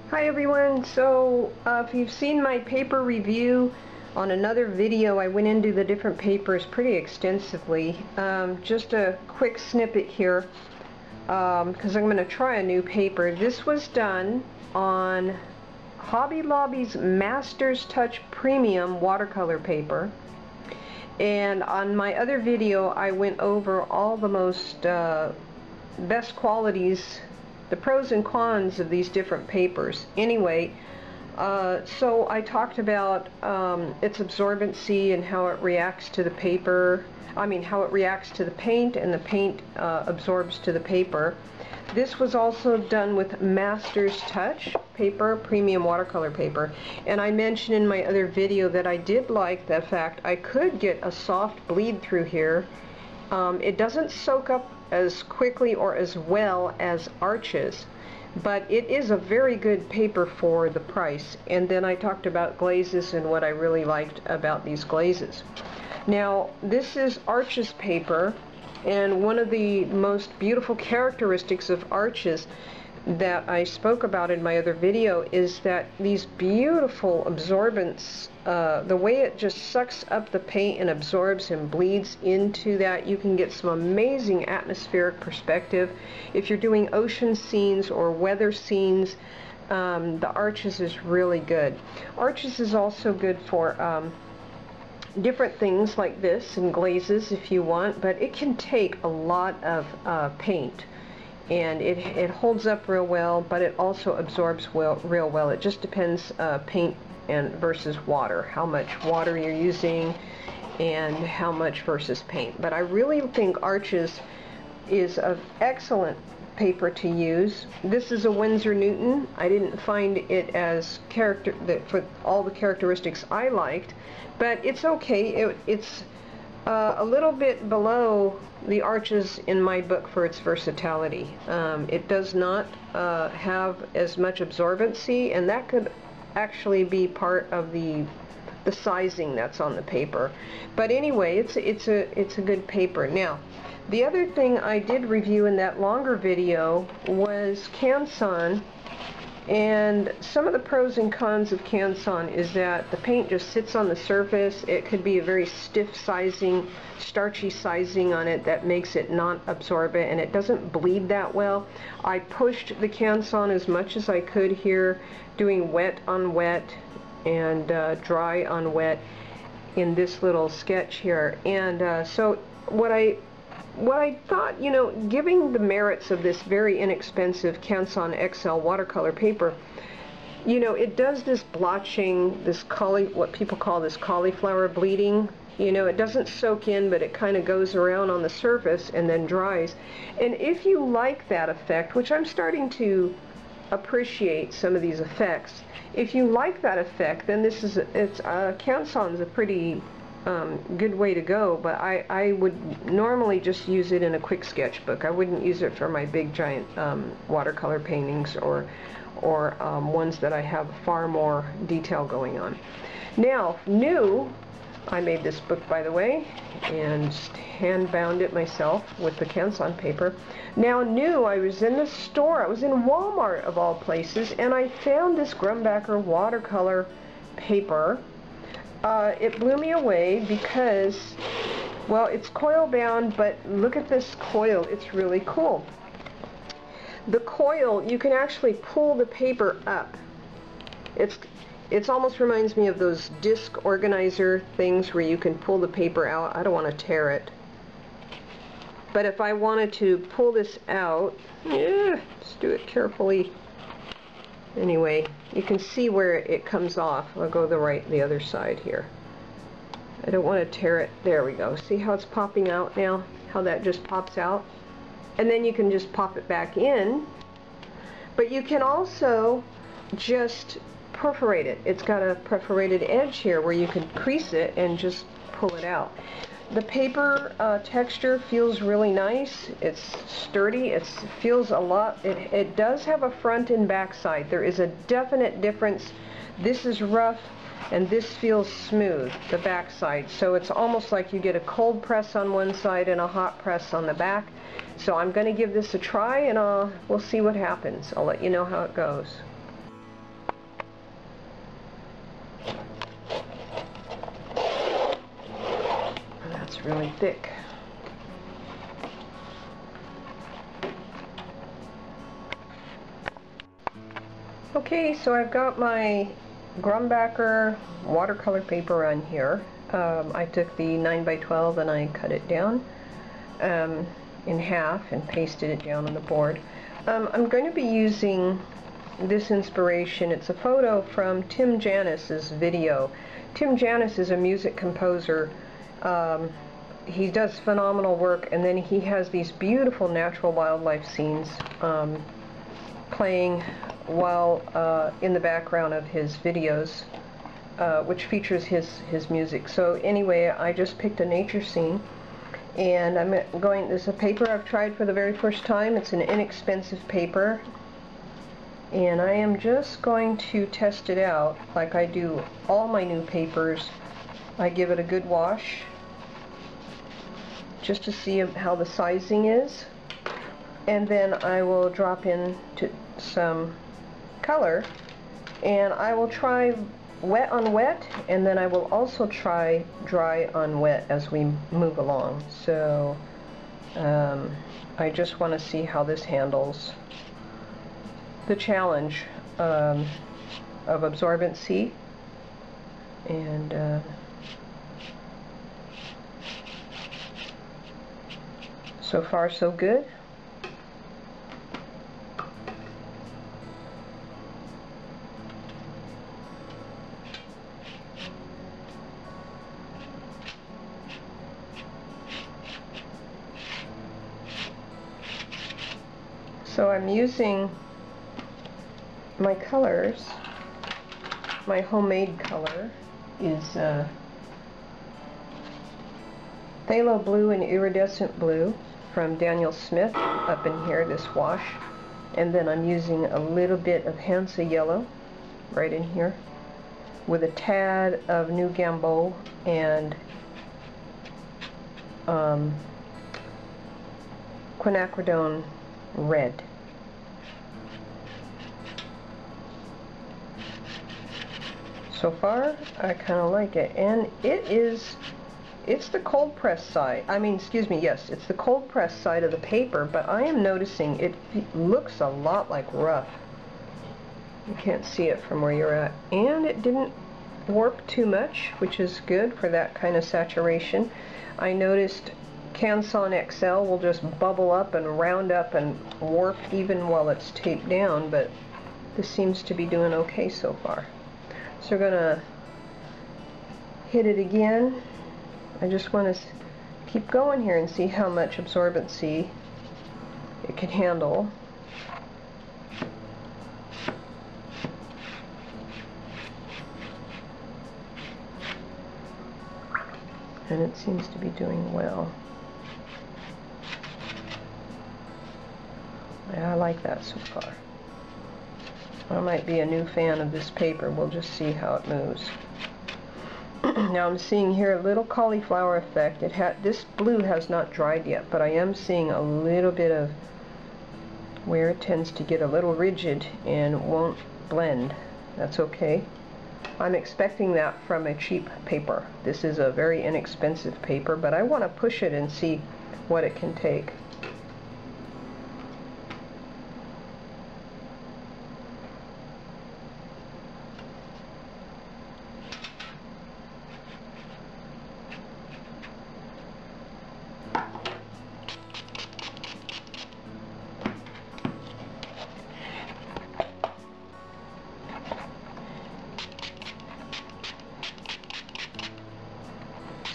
Hi everyone, so if you've seen my paper review on another video, I went into the different papers pretty extensively. Just a quick snippet here because I'm going to try a new paper. This was done on Hobby Lobby's Master's Touch Premium watercolor paper, and on my other video I went over all the most best qualities, the pros and cons of these different papers. Anyway, so I talked about its absorbency and how it reacts to the paper. How it reacts to the paint, and the paint absorbs to the paper. This was also done with Master's Touch paper, premium watercolor paper. And I mentioned in my other video that I did like the fact I could get a soft bleed through here. It doesn't soak up as quickly or as well as Arches, but it is a very good paper for the price. And then I talked about glazes and what I really liked about these glazes. Now, this is Arches paper, and one of the most beautiful characteristics of Arches that I spoke about in my other video is that these beautiful absorbents, the way it just sucks up the paint and absorbs and bleeds into that, you can get some amazing atmospheric perspective. If you're doing ocean scenes or weather scenes, the Arches is really good. Arches is also good for different things like this and glazes if you want, but it can take a lot of paint. And it holds up real well, but it also absorbs real well. It just depends paint and versus water, how much water you're using and how much versus paint. But I really think Arches is an excellent paper to use. This is a Winsor Newton. I didn't find it as for all the characteristics I liked, but it's okay. It's a little bit below the Arches in my book for its versatility. It does not have as much absorbency, and that could actually be part of the sizing that's on the paper. But anyway, it's a good paper. Now, the other thing I did review in that longer video was Canson. And some of the pros and cons of Canson is that the paint just sits on the surface. It could be a very stiff sizing, starchy sizing on it that makes it not absorbent, and it doesn't bleed that well. I pushed the Canson as much as I could here, doing wet on wet and dry on wet in this little sketch here. And so what I thought, you know, giving the merits of this very inexpensive Canson XL watercolor paper, you know, it does this blotching, this what people call this cauliflower bleeding. You know, it doesn't soak in, but it kind of goes around on the surface and then dries. And if you like that effect, which I'm starting to appreciate some of these effects, if you like that effect, then Canson's a pretty good way to go. But I would normally just use it in a quick sketchbook. I wouldn't use it for my big giant watercolor paintings or ones that I have far more detail going on. Now, new, I made this book, by the way, and hand bound it myself with the Canson paper. Now, new, I was in the store, I was in Walmart of all places, and I found this Grumbacher watercolor paper. It blew me away because, well, it's coil bound, but look at this coil. It's really cool. The coil, you can actually pull the paper up. It almost reminds me of those disc organizer things where you can pull the paper out. I don't want to tear it. But if I wanted to pull this out, just do it carefully. Anyway, you can see where it comes off. I'll go the other side here. I don't want to tear it. There we go. See how it's popping out now? How that just pops out? And then you can just pop it back in. But you can also just perforate it. It's got a perforated edge here where you can crease it and just pull it out. The paper texture feels really nice. It's sturdy. It feels a lot. It does have a front and back side. There is a definite difference. This is rough and this feels smooth, the back side. So it's almost like you get a cold press on one side and a hot press on the back. So I'm going to give this a try, and we'll see what happens. I'll let you know how it goes. really thick. Okay, so I've got my Grumbacher watercolor paper on here. I took the 9x12 and I cut it down in half and pasted it down on the board. I'm going to be using this inspiration. It's a photo from Tim Janis's video. Tim Janis is a music composer. He does phenomenal work, and then he has these beautiful natural wildlife scenes playing while in the background of his videos, which features his music. So anyway, I just picked a nature scene, and this is a paper I've tried for the very first time. It's an inexpensive paper, and I am just going to test it out like I do all my new papers. I give it a good wash just to see how the sizing is, and then I will drop in to some color, and I will try wet on wet, and then I will also try dry on wet as we move along. So I just want to see how this handles the challenge of absorbency, and so far so good. So I'm using my colors. My homemade color is Pthalo blue and iridescent blue from Daniel Schmidt up in here, this wash. And then I'm using a little bit of Hansa yellow right in here with a tad of New Gamboa and Quinacridone red. So far, I kind of like it, and it's the cold press side. Yes, it's the cold press side of the paper, but I am noticing it looks a lot like rough. You can't see it from where you're at, and it didn't warp too much, which is good for that kind of saturation. I noticed Canson XL will just bubble up and round up and warp even while it's taped down, but this seems to be doing okay so far. So we're gonna hit it again. I just want to keep going here and see how much absorbency it can handle. And it seems to be doing well. Yeah, I like that so far. I might be a new fan of this paper. We'll just see how it moves. Now I'm seeing here a little cauliflower effect. This blue has not dried yet, but I am seeing a little bit of where it tends to get a little rigid and won't blend. That's okay. I'm expecting that from a cheap paper. This is a very inexpensive paper, but I want to push it and see what it can take.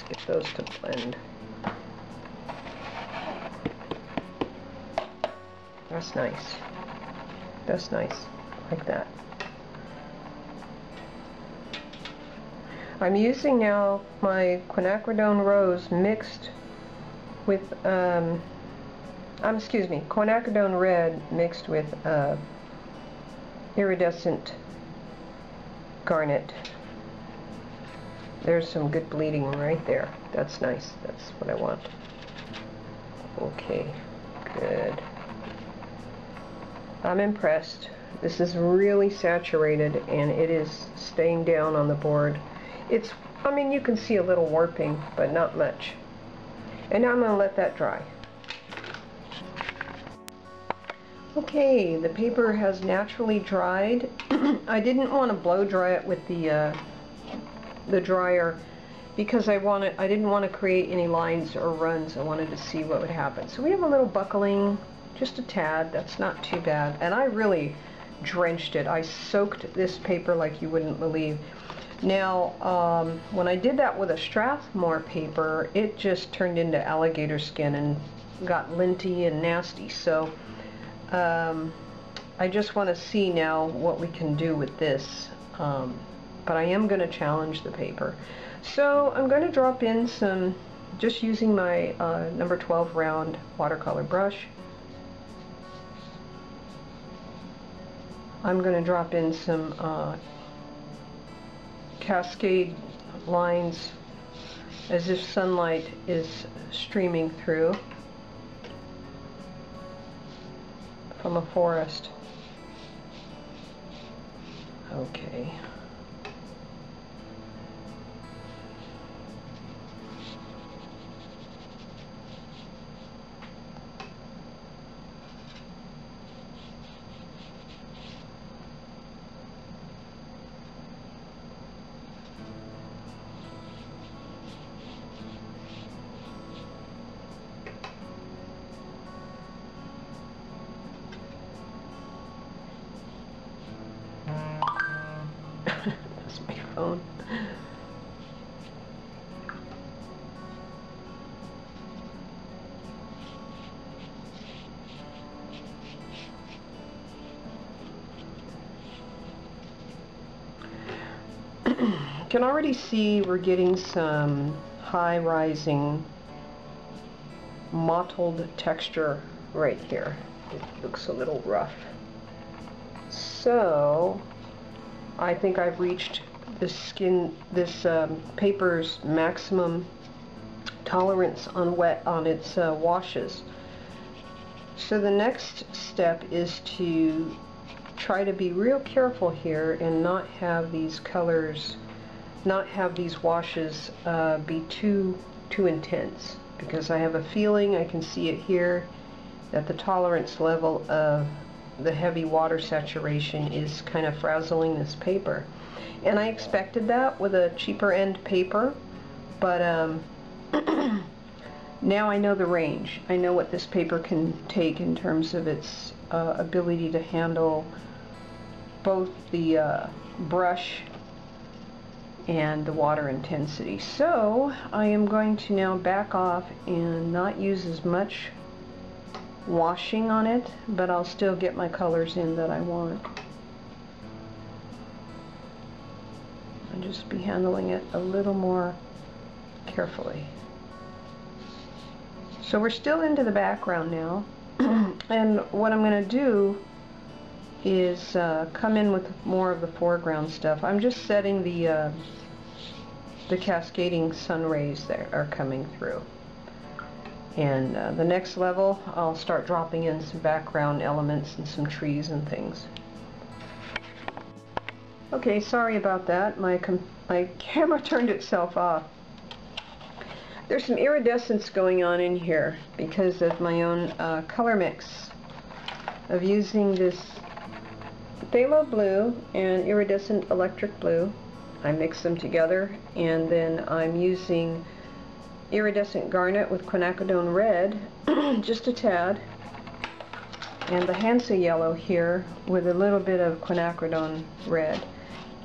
Get those to blend. That's nice. That's nice. Like that. I'm using now my Quinacridone Rose mixed with, Quinacridone Red mixed with Iridescent Garnet. There's some good bleeding right there. That's nice. That's what I want. Okay, good. I'm impressed. This is really saturated, and it is staying down on the board. You can see a little warping, but not much. And now I'm going to let that dry. Okay, the paper has naturally dried. I didn't want to blow dry it with the dryer because I didn't want to create any lines or runs. I wanted to see what would happen. So we have a little buckling, just a tad. That's not too bad. And I really drenched it. I soaked this paper like you wouldn't believe. Now, when I did that with a Strathmore paper, it just turned into alligator skin and got linty and nasty. So I just want to see now what we can do with this, but I am going to challenge the paper. So I'm going to drop in some, just using my number 12 round watercolor brush. I'm going to drop in some cascade lines as if sunlight is streaming through from a forest. Okay. That's my phone. You can already see we're getting some high-rising mottled texture right here. It looks a little rough. So I think I've reached this paper's maximum tolerance on wet on its washes. So the next step is to try to be real careful here and not have these colors, not have these washes be too intense, because I have a feeling, I can see it here, that the tolerance level of the heavy water saturation is kind of frazzling this paper. And I expected that with a cheaper end paper, but now I know the range. I know what this paper can take in terms of its ability to handle both the brush and the water intensity. So I am going to now back off and not use as much washing on it, but I'll still get my colors in that I want. I'll just be handling it a little more carefully. So we're still into the background now, and what I'm going to do is come in with more of the foreground stuff. I'm just setting the cascading sun rays that are coming through. And the next level, I'll start dropping in some background elements and some trees and things. Okay, sorry about that. My camera turned itself off. There's some iridescence going on in here because of my own color mix of using this Pthalo blue and iridescent electric blue. I mix them together, and then I'm using iridescent garnet with quinacridone red, just a tad, and the Hansa yellow here with a little bit of quinacridone red.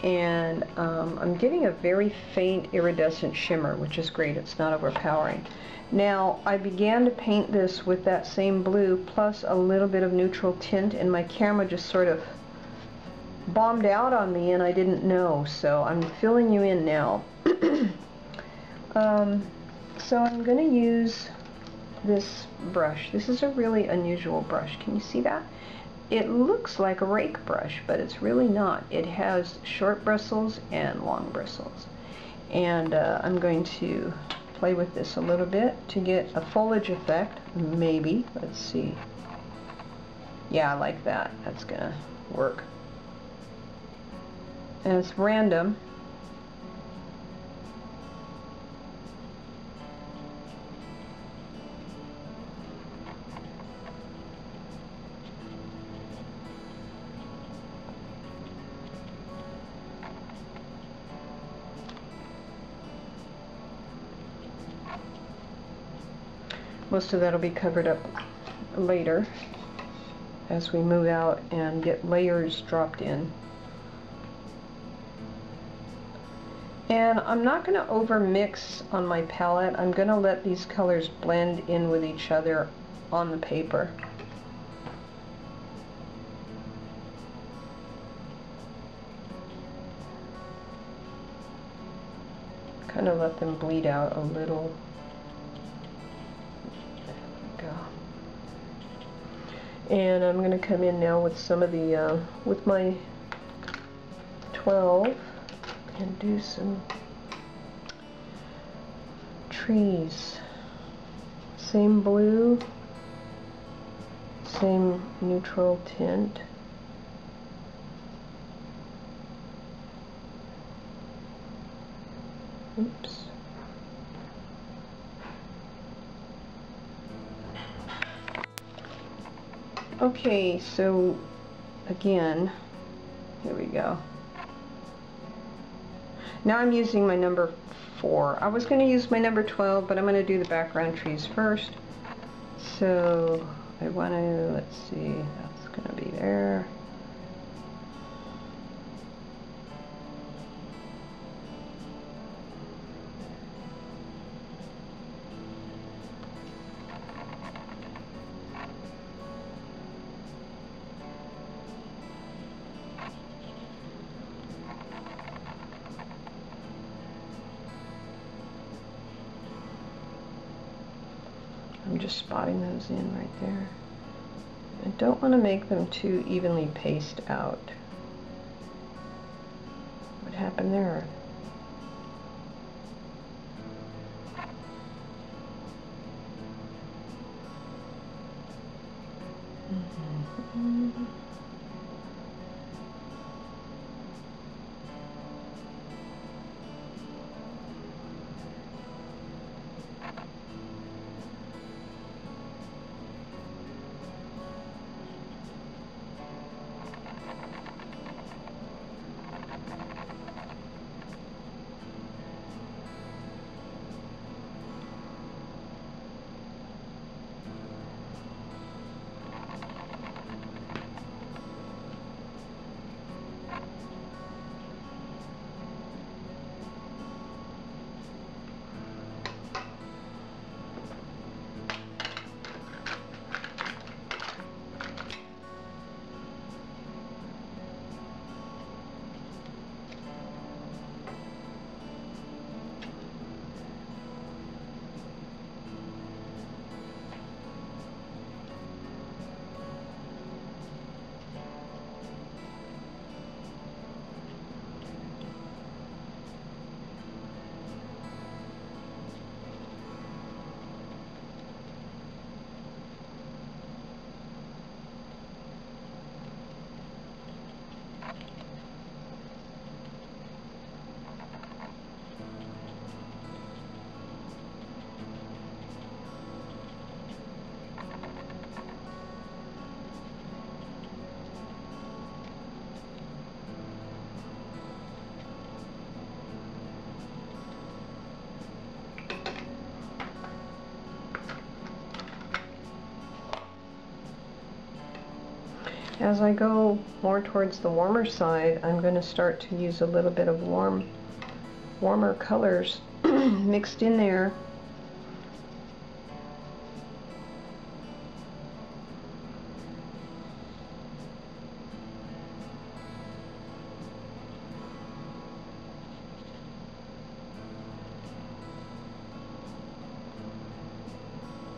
And I'm getting a very faint iridescent shimmer, which is great. It's not overpowering. Now, I began to paint this with that same blue plus a little bit of neutral tint, and my camera just sort of bombed out on me and I didn't know, so I'm filling you in now. So I'm going to use this brush. This is a really unusual brush. Can you see that? It looks like a rake brush, but it's really not. It has short bristles and long bristles. And I'm going to play with this a little bit to get a foliage effect, maybe. Let's see. Yeah, I like that. That's going to work. And it's random. Most of that will be covered up later as we move out and get layers dropped in. And I'm not going to over mix on my palette. I'm going to let these colors blend in with each other on the paper. Kind of let them bleed out a little. There we go. And I'm going to come in now with some of the, with my 12 and do some trees. Same blue, same neutral tint. Oops. Okay, so again, here we go. Now I'm using my number 4. I was going to use my number 12, but I'm going to do the background trees first. So I want to, let's see, that's going to be there. I'm just spotting those in right there. I don't want to make them too evenly paced out. What happened there? As I go more towards the warmer side, I'm going to start to use a little bit of warmer colors mixed in there.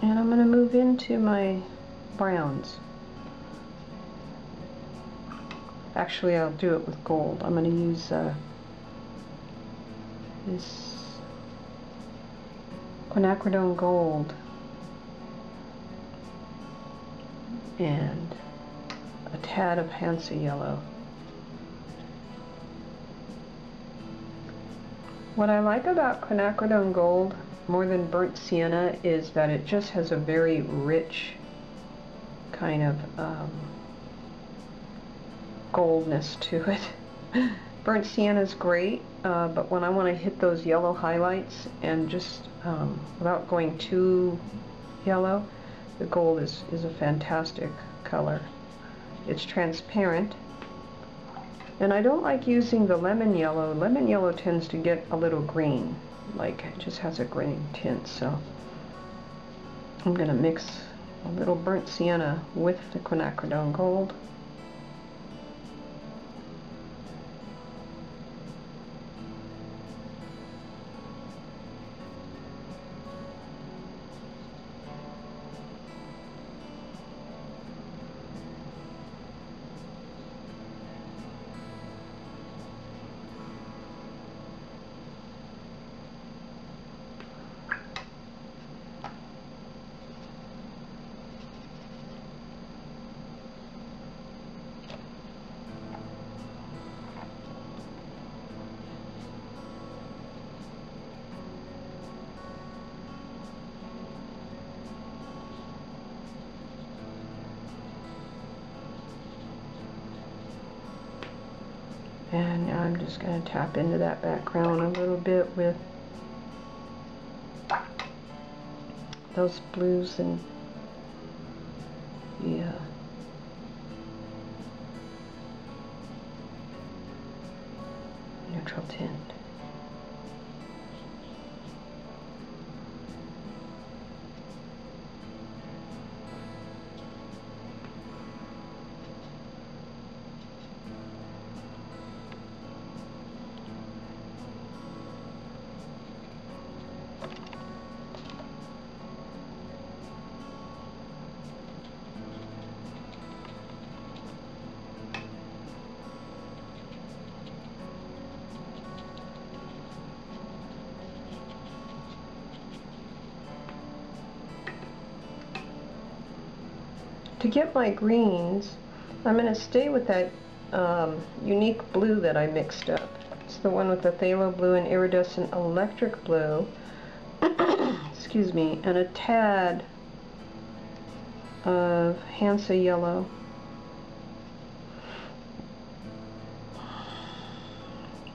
And I'm going to move into my browns. Actually, I'll do it with gold. I'm going to use this Quinacridone gold and a tad of Hansa yellow. What I like about Quinacridone gold more than burnt sienna is that it just has a very rich kind of goldness to it. Burnt sienna is great, but when I want to hit those yellow highlights and just without going too yellow. The gold is a fantastic color. It's transparent. And I don't like using the lemon yellow. Lemon yellow tends to get a little green, like it just has a green tint. So I'm going to mix a little burnt sienna with the quinacridone gold. And now I'm just going to tap into that background a little bit with those blues and the neutral tint. To get my greens, I'm going to stay with that unique blue that I mixed up. It's the one with the phthalo blue and iridescent electric blue, excuse me, and a tad of Hansa yellow.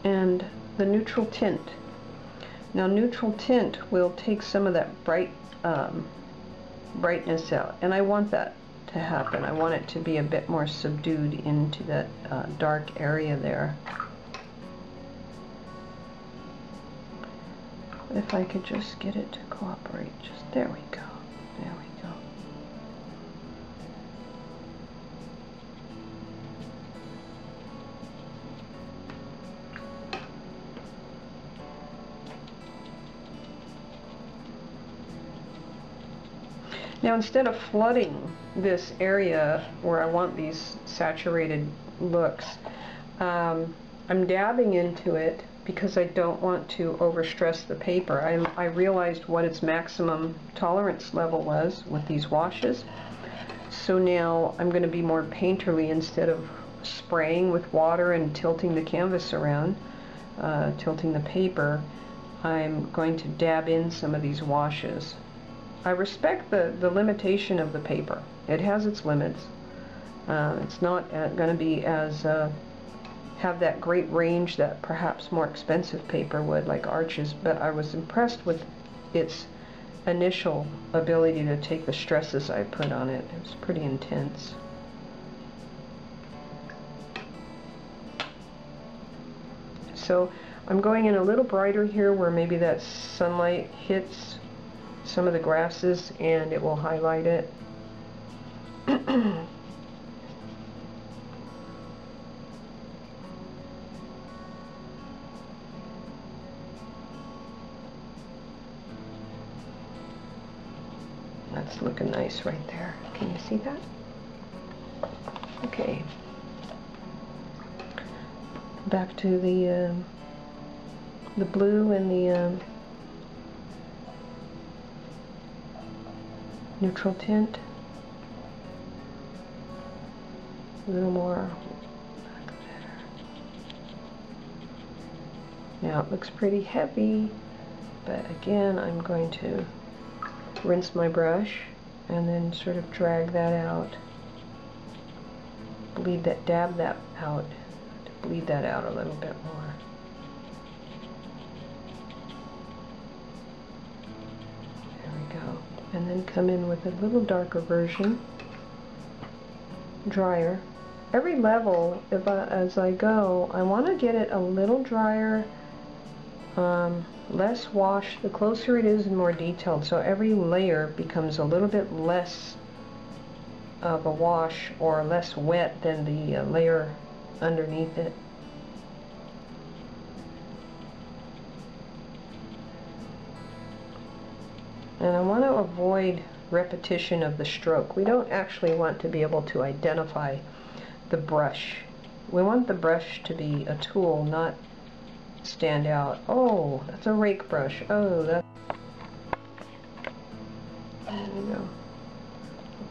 And the neutral tint. Now neutral tint will take some of that brightness out, and I want that to happen. I want it to be a bit more subdued into that dark area there. If I could just get it to cooperate, just there we go. There we go. Now instead of flooding this area where I want these saturated looks, I'm dabbing into it because I don't want to overstress the paper. I realized what its maximum tolerance level was with these washes. So now I'm going to be more painterly. Instead of spraying with water and tilting the canvas around, tilting the paper, I'm going to dab in some of these washes. I respect the limitation of the paper. It has its limits. It's not going to be as have that great range that perhaps more expensive paper would, like Arches, but I was impressed with its initial ability to take the stresses I put on it. It was pretty intense. So I'm going in a little brighter here where maybe that sunlight hits some of the grasses and it will highlight it. That's looking nice right there. Can you see that? Okay. Back to the blue and the neutral tint. A little more. Now it looks pretty heavy, but again I'm going to rinse my brush and then sort of drag that out. Dab that out, to bleed that out a little bit more. There we go. and then come in with a little darker version, drier. Every level, as I go, I want to get it a little drier, less wash. The closer it is and more detailed, so every layer becomes a little bit less of a wash or less wet than the layer underneath it. And I want to avoid repetition of the stroke. We don't actually want to be able to identify the brush. We want the brush to be a tool, not stand out. Oh, that's a rake brush. Oh, that. There we go.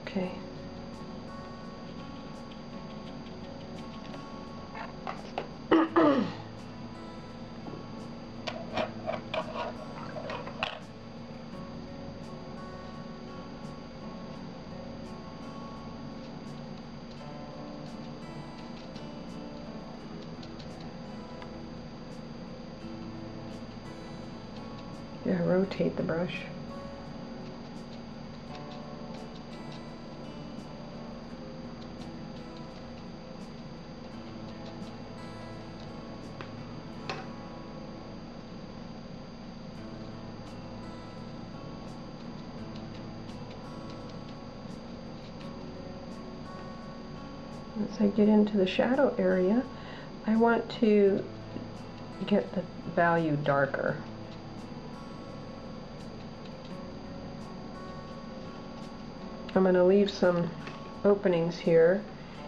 Okay. Yeah, rotate the brush. As I get into the shadow area, I want to get the value darker. I'm going to leave some openings here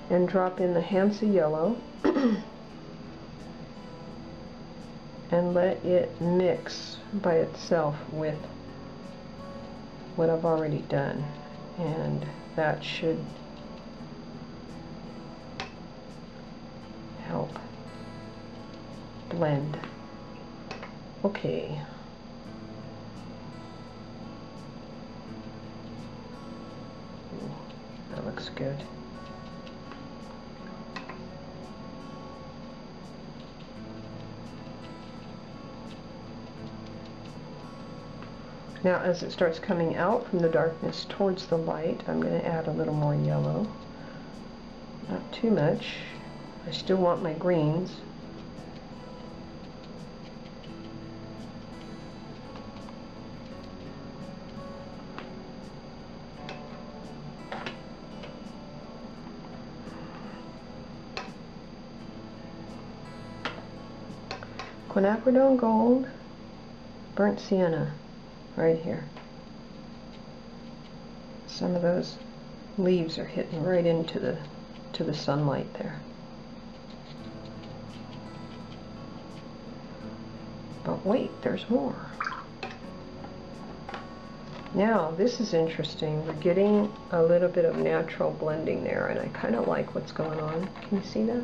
and drop in the Hansa yellow and let it mix by itself with what I've already done, and that should help blend. Okay. That looks good. Now as it starts coming out from the darkness towards the light, I'm going to add a little more yellow. Not too much. I still want my greens. Quinacridone gold, burnt sienna, right here. Some of those leaves are hitting right into the sunlight there. But wait, there's more. Now this is interesting. We're getting a little bit of natural blending there, and I kind of like what's going on. Can you see that?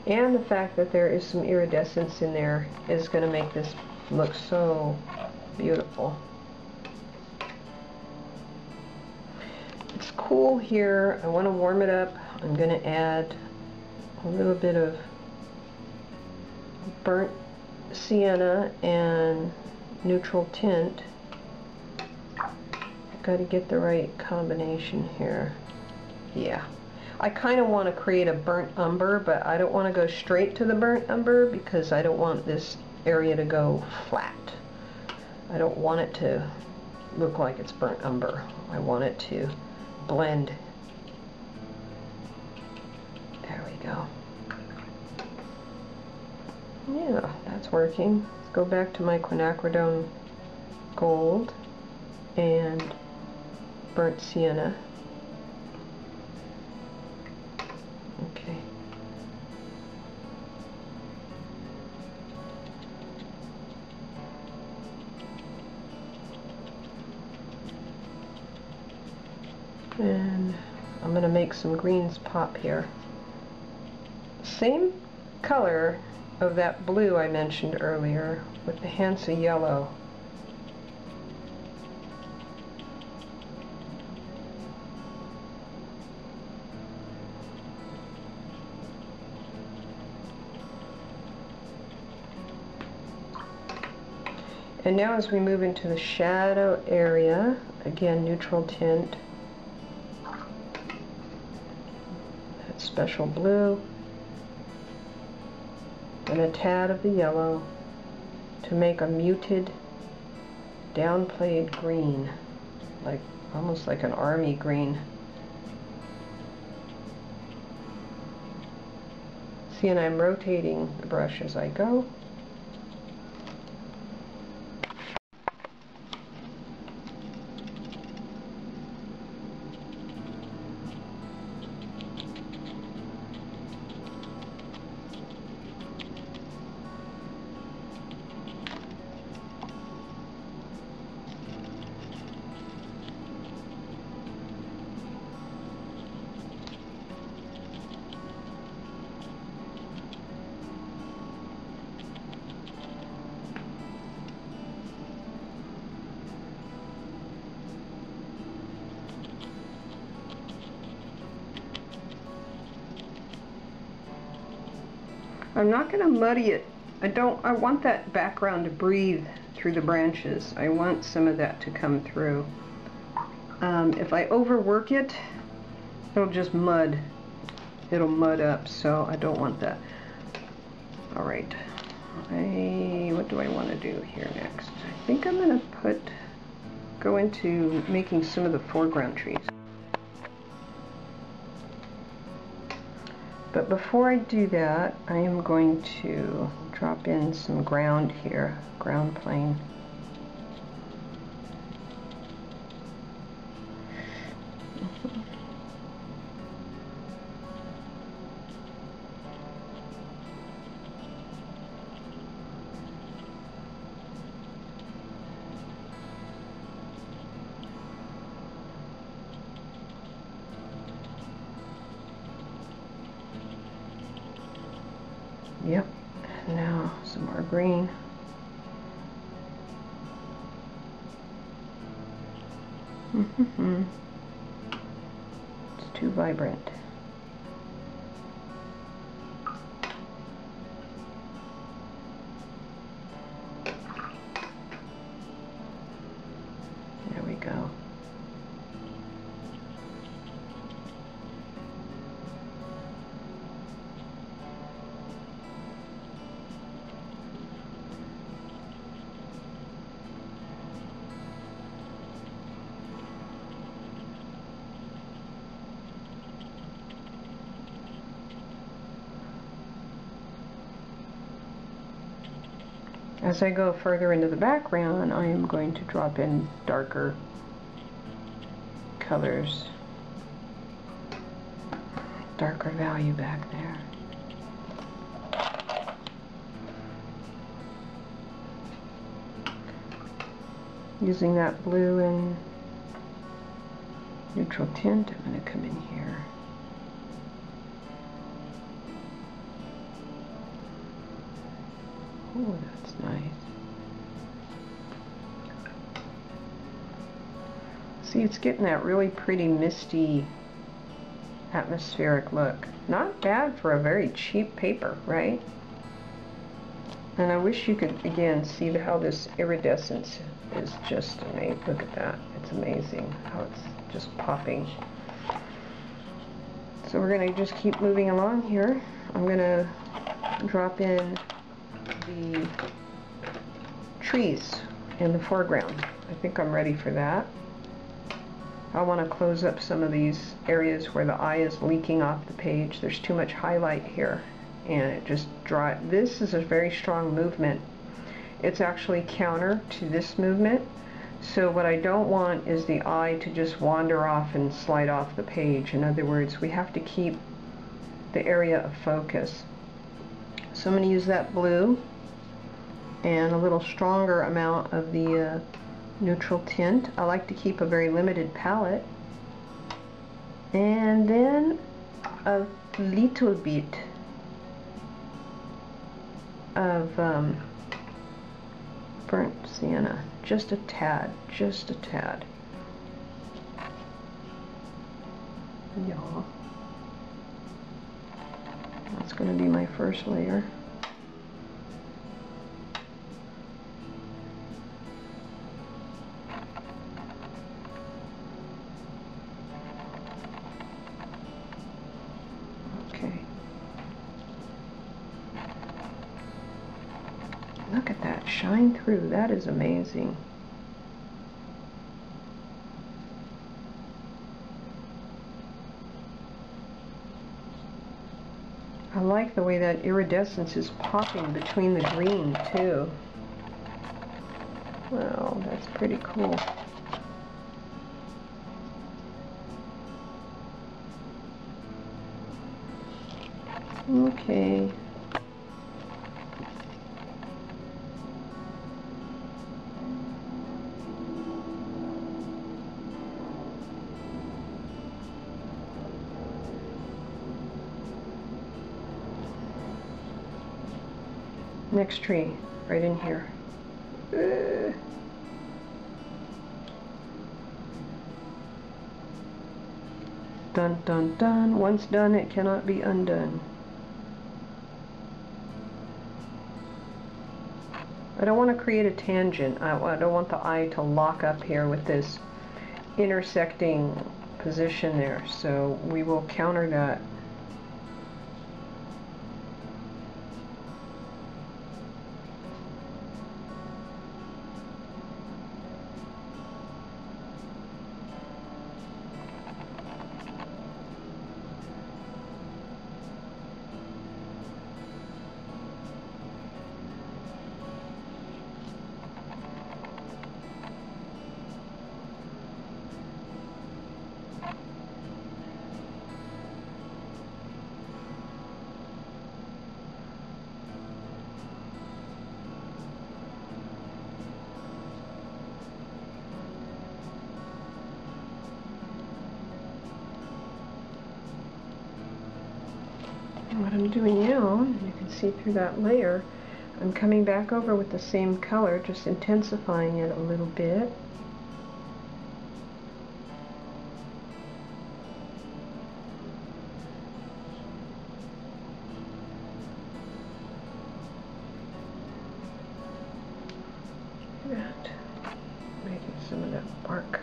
And the fact that there is some iridescence in there is going to make this look so beautiful. It's cool here. I want to warm it up. I'm going to add a little bit of burnt sienna and neutral tint. I've got to get the right combination here. Yeah. I kind of want to create a burnt umber, but I don't want to go straight to the burnt umber because I don't want this area to go flat. I don't want it to look like it's burnt umber. I want it to blend. There we go. Yeah, that's working. Let's go back to my quinacridone gold and burnt sienna. Okay. And I'm going to make some greens pop here. Same color of that blue I mentioned earlier with the Hansa yellow. And now as we move into the shadow area, again, neutral tint, that special blue, and a tad of the yellow to make a muted, downplayed green, like almost like an army green. See, and I'm rotating the brush as I go. I'm not going to muddy it. I want that background to breathe through the branches. I want some of that to come through. If I overwork it, it'll just mud. It'll mud up, so I don't want that. Alright. What do I want to do here next? I think I'm going to go into making some of the foreground trees. But before I do that, I am going to drop in some ground here, ground plane. Yep, and now some more green. It's too vibrant. There we go. As I go further into the background, I am going to drop in darker colors, darker value back there. Using that blue and neutral tint, I'm going to come in here. Oh, that's nice. See, it's getting that really pretty misty atmospheric look. Not bad for a very cheap paper, right? And I wish you could, again, see how this iridescence is just amazing. Look at that. It's amazing how it's just popping. So we're going to just keep moving along here. I'm going to drop in the trees in the foreground. I think I'm ready for that. I want to close up some of these areas where the eye is leaking off the page. There's too much highlight here, and it just this is a very strong movement. It's actually counter to this movement, so what I don't want is the eye to just wander off and slide off the page. In other words, we have to keep the area of focus. So I'm going to use that blue and a little stronger amount of the neutral tint. I like to keep a very limited palette. And then a little bit of burnt sienna. Just a tad. Just a tad. Yeah. That's going to be my first layer. Look at that shine through. That is amazing. I like the way that iridescence is popping between the green too. Wow, that's pretty cool. Okay. Next tree, right in here. Dun dun dun. Once done, it cannot be undone. I don't want to create a tangent. I don't want the eye to lock up here with this intersecting position there. So we will counter that. What I'm doing now, you can see through that layer, I'm coming back over with the same color, just intensifying it a little bit. Look at that, making some of that bark.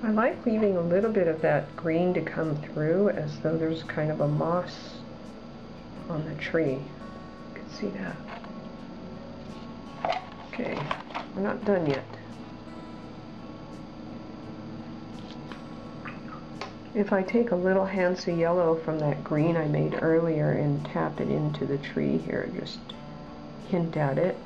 I like leaving a little bit of that green to come through as though there's kind of a moss on the tree. You can see that. Okay, we're not done yet. If I take a little Hansa yellow from that green I made earlier and tap it into the tree here, just hint at it.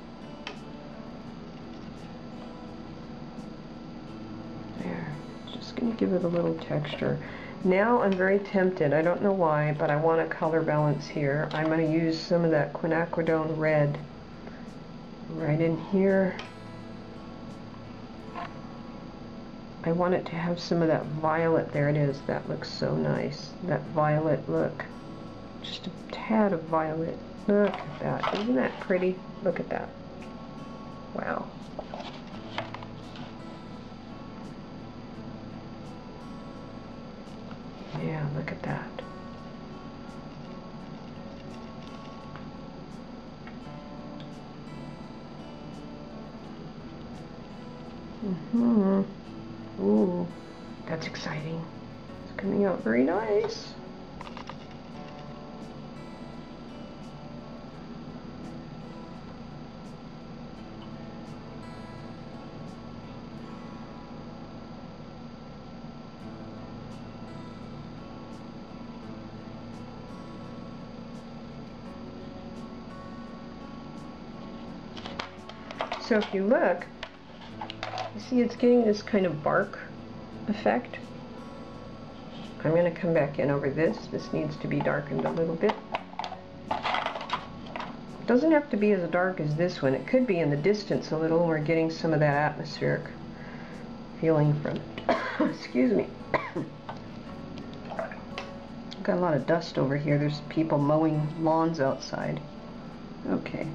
Going to give it a little texture. Now I'm very tempted, I don't know why, but I want a color balance here. I'm going to use some of that Quinacridone red right in here. I want it to have some of that violet. There it is. That looks so nice. That violet look. Just a tad of violet. Look at that. Isn't that pretty? Look at that. Wow. Yeah, look at that. Ooh, that's exciting. It's coming out very nice. So if you look, you see it's getting this kind of bark effect. I'm going to come back in over this. This needs to be darkened a little bit. It doesn't have to be as dark as this one. It could be in the distance a little. We're getting some of that atmospheric feeling from it. Excuse me. I've got a lot of dust over here. There's people mowing lawns outside. Okay.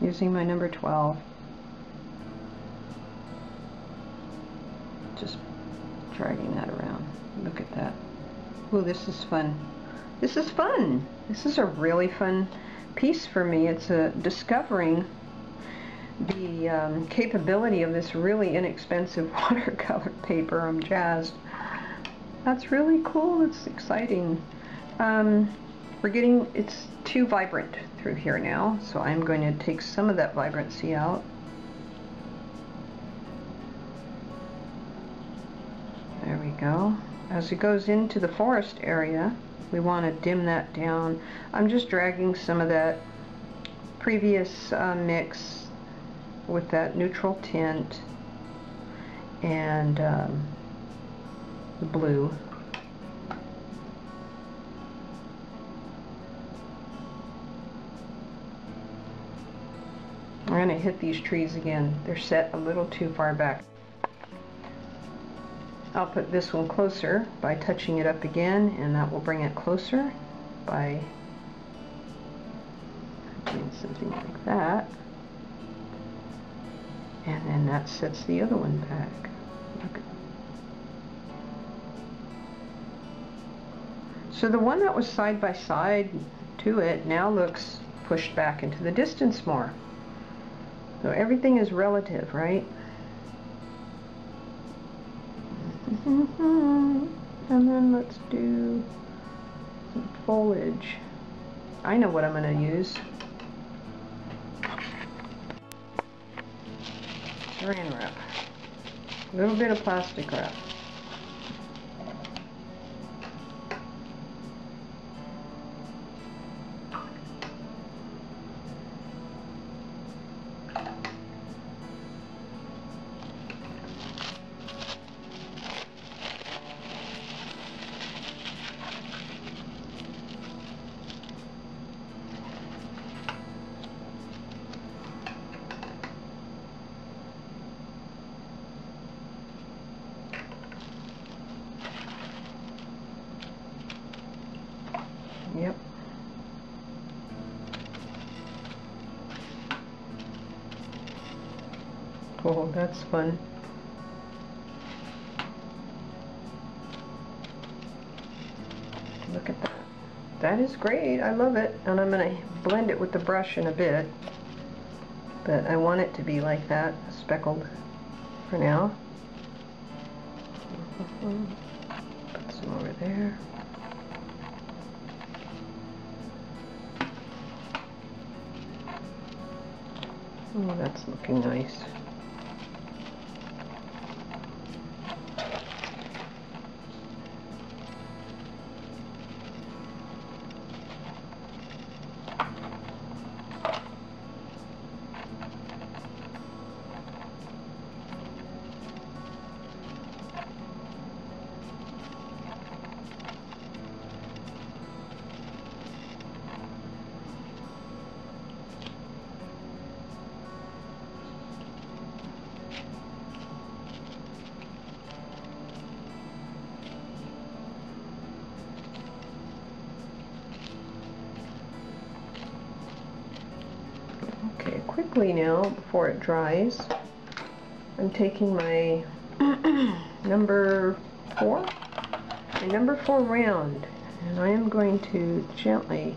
using my number 12. Just dragging that around. Look at that. Oh, this is fun. This is fun. This is a really fun piece for me. It's discovering the capability of this really inexpensive watercolor paper. I'm jazzed. That's really cool. It's exciting. It's too vibrant through here now, so I'm going to take some of that vibrancy out. There we go. As it goes into the forest area, we want to dim that down. I'm just dragging some of that previous mix with that neutral tint and the blue. I'm going to hit these trees again. They're set a little too far back. I'll put this one closer by touching it up again, and that will bring it closer by doing something like that. And then that sets the other one back. Look. So the one that was side by side to it now looks pushed back into the distance more. So everything is relative, right? And then let's do some foliage. I know what I'm going to use. Saran wrap. A little bit of plastic wrap. Yep. Oh, that's fun. Look at that. That is great. I love it. And I'm going to blend it with the brush in a bit. But I want it to be like that, speckled for now. Put some over there. Oh, that's looking nice. Okay, quickly now, before it dries, I'm taking my number 4 round, and I am going to gently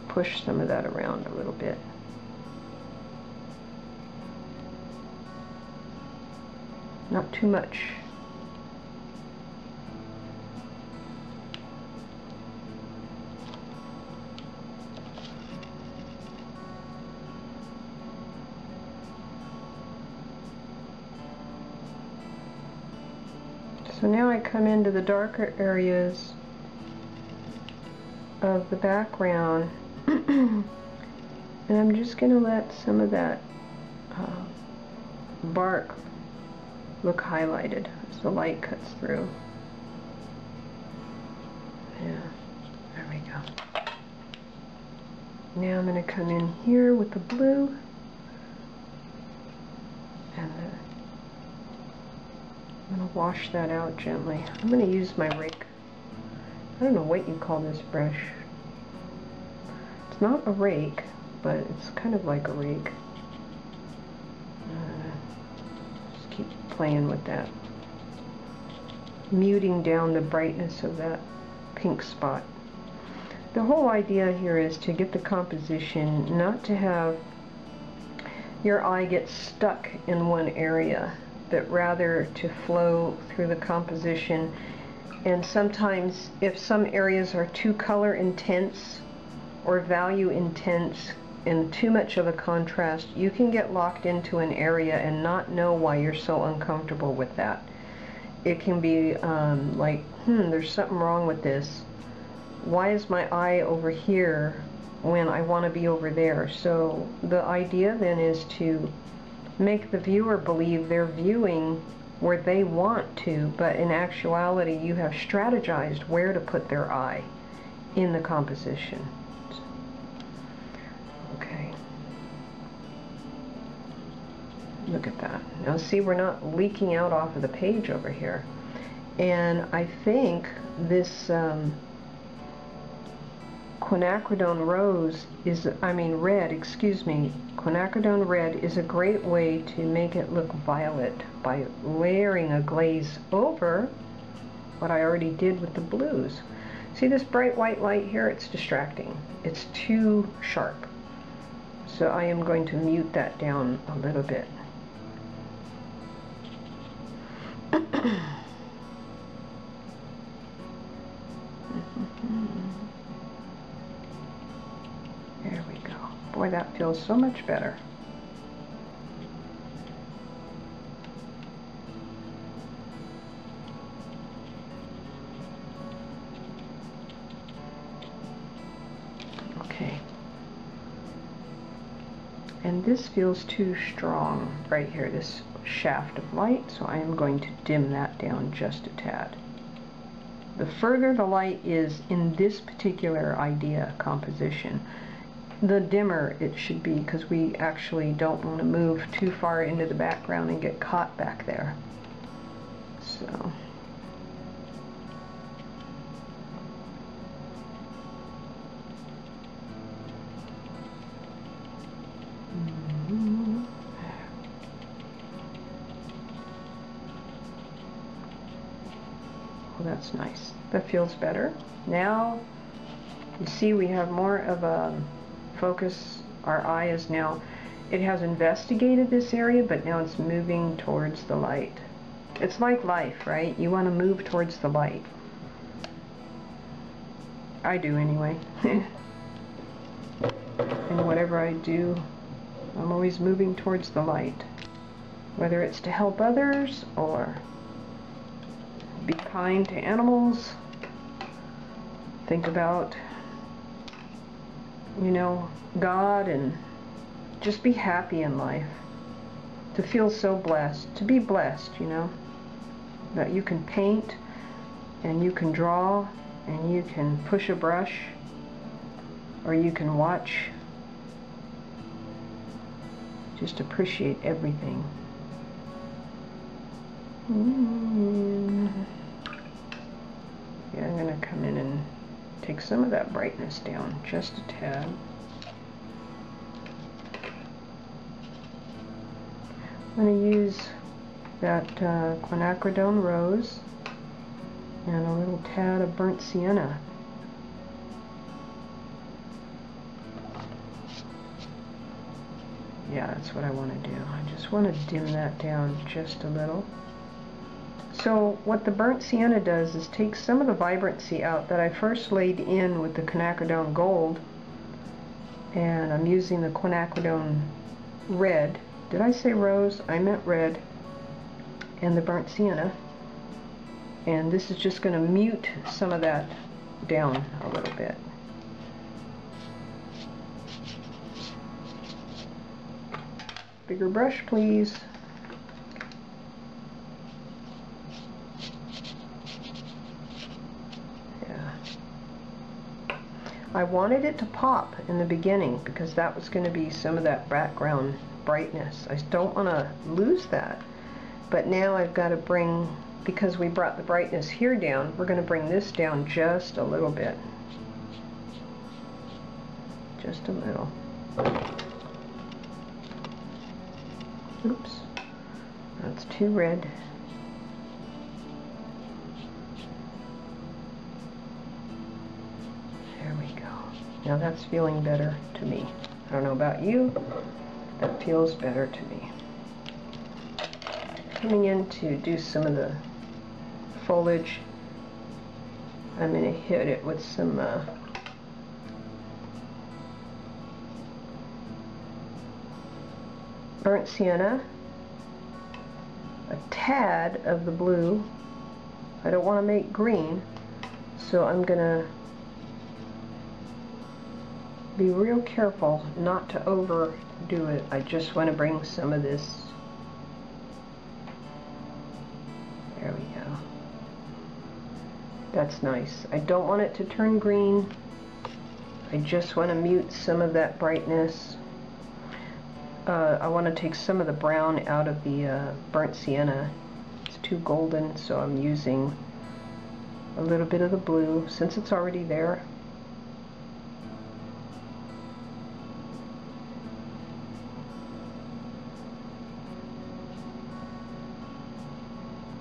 push some of that around a little bit. Not too much. So now I come into the darker areas of the background and I'm just going to let some of that bark look highlighted as the light cuts through. Yeah, there we go. Now I'm going to come in here with the blue and I'm going to wash that out gently. I'm going to use my rake. I don't know what you call this brush. It's It's not a rake, but it's kind of like a rake. Just keep playing with that, muting down the brightness of that pink spot. The whole idea here is to get the composition, not to have your eye get stuck in one area, but rather to flow through the composition. And sometimes if some areas are too color intense or value intense and too much of a contrast, you can get locked into an area and not know why you're so uncomfortable with that. It can be like, there's something wrong with this. Why is my eye over here when I want to be over there? So the idea then is to make the viewer believe they're viewing where they want to, but in actuality you have strategized where to put their eye in the composition. Okay. Look at that. Now see, we're not leaking out off of the page over here. And I think this Quinacridone red, Quinacridone red is a great way to make it look violet by layering a glaze over what I already did with the blues. See this bright white light here? It's distracting. It's too sharp. So I am going to mute that down a little bit. There we go. Boy, that feels so much better. Okay. And this feels too strong right here, this shaft of light, so I am going to dim that down just a tad. The further the light is in this particular idea composition, the dimmer it should be, because we actually don't want to move too far into the background and get caught back there. So well, that's nice. That feels better. Now you see we have more of a focus. Our eye is now, it has investigated this area, but now it's moving towards the light. It's like life, right? You want to move towards the light. I do anyway. And whatever I do, I'm always moving towards the light. Whether it's to help others or be kind to animals, think about, you know, God, and just be happy in life. To feel so blessed, to be blessed, you know, that you can paint and you can draw and you can push a brush or you can watch. Just appreciate everything. Yeah, I'm going to come in and take some of that brightness down just a tad. I'm going to use that Quinacridone rose and a little tad of burnt sienna. Yeah, that's what I want to do. I just want to dim that down just a little. So what the burnt sienna does is take some of the vibrancy out that I first laid in with the Quinacridone gold, and I'm using the Quinacridone red. Did I say rose? I meant red. And the burnt sienna. And this is just going to mute some of that down a little bit. Bigger brush, please. Yeah. I wanted it to pop in the beginning because that was going to be some of that background brightness. I don't want to lose that. But now I've got to bring, because we brought the brightness here down, we're going to bring this down just a little bit. just a little. Oops, that's too red. There we go. Now that's feeling better to me. I don't know about you, that feels better to me. Coming in to do some of the foliage, I'm going to hit it with some burnt sienna, a tad of the blue. I don't want to make green, so I'm going to be real careful not to overdo it. I just want to bring some of this. There we go. That's nice. I don't want it to turn green. I just want to mute some of that brightness. I want to take some of the brown out of the burnt sienna. It's too golden, so I'm using a little bit of the blue since it's already there.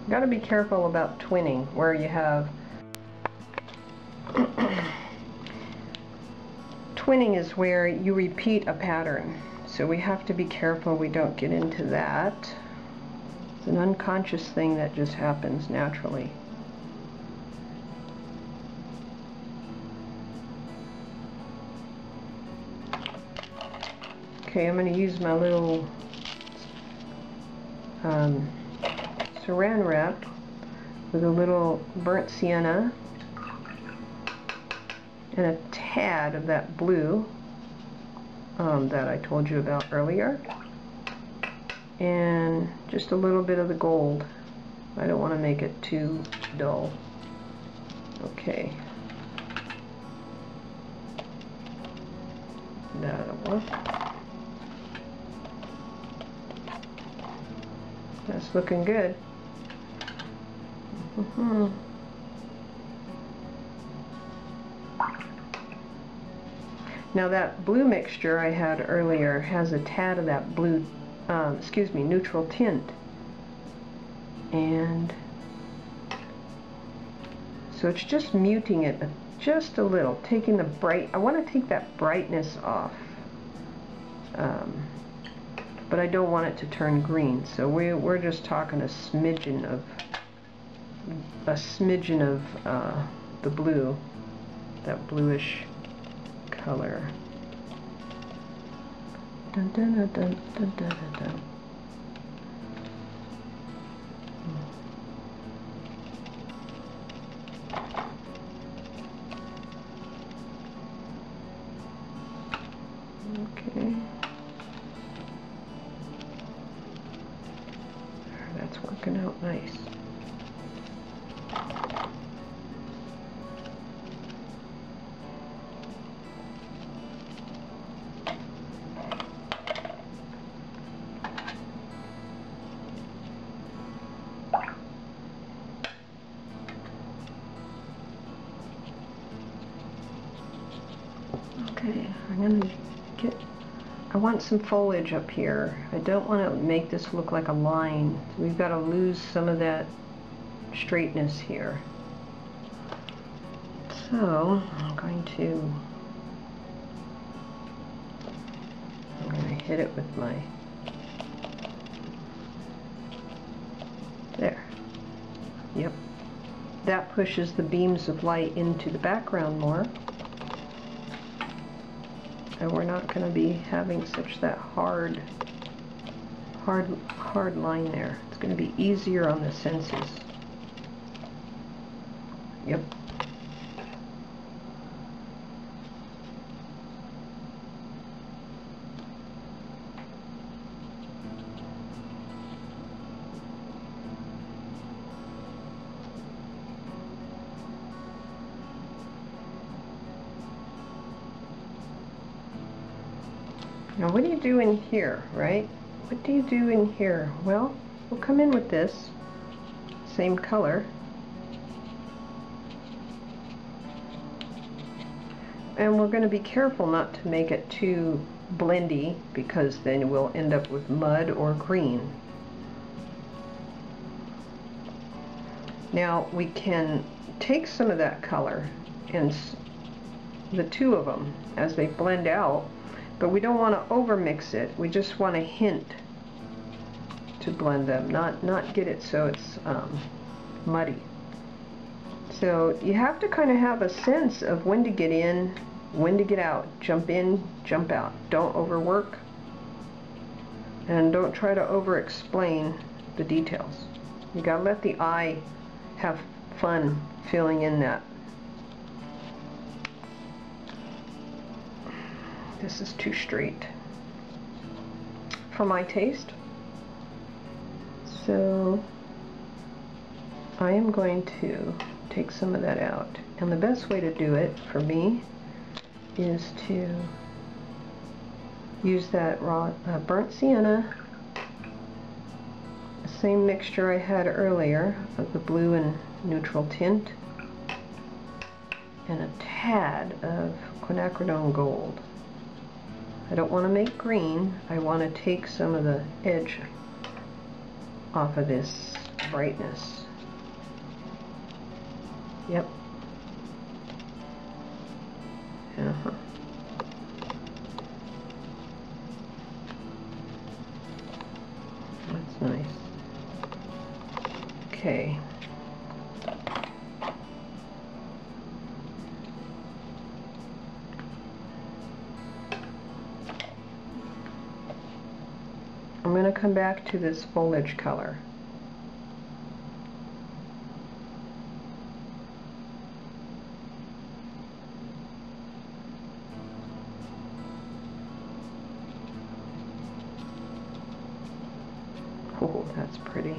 Got to be careful about twinning, where you have twinning is where you repeat a pattern. So we have to be careful we don't get into that. It's an unconscious thing that just happens naturally. Okay, I'm going to use my little saran wrap with a little burnt sienna and a tad of that blue that I told you about earlier, and just a little bit of the gold. I don't want to make it too dull. Okay, that'll work. That's looking good. Now that blue mixture I had earlier has a tad of that blue, neutral tint. And so it's just muting it just a little, taking the bright, I want to take that brightness off. But I don't want it to turn green, so we're just talking a smidgen of the blue, that bluish color. Dun, dun, dun, dun, dun, dun, dun. Okay. That's working out nice. Okay, I'm going to I want some foliage up here. I don't want to make this look like a line. So we've got to lose some of that straightness here. So I'm going to hit it with my, there. Yep. That pushes the beams of light into the background more. And we're not going to be having such that hard line there. It's going to be easier on the senses. Yep. Now what do you do in here, right? What do you do in here? Well, we'll come in with this same color. and we're going to be careful not to make it too blendy, because then we'll end up with mud or green. Now we can take some of that color and the two of them as they blend out, but we don't want to over mix it. We just want a hint to blend them, not get it so it's muddy. So you have to kind of have a sense of when to get in, when to get out. Jump in, jump out. Don't overwork, and don't try to over explain the details. You gotta let the eye have fun filling in that. This is too straight for my taste, so I am going to take some of that out. And the best way to do it for me is to use that raw burnt sienna, the same mixture I had earlier of the blue and neutral tint, and a tad of quinacridone gold. I don't want to make green, I want to take some of the edge off of this brightness. Yep. That's nice. Okay. I'm going to come back to this foliage color. Oh, that's pretty.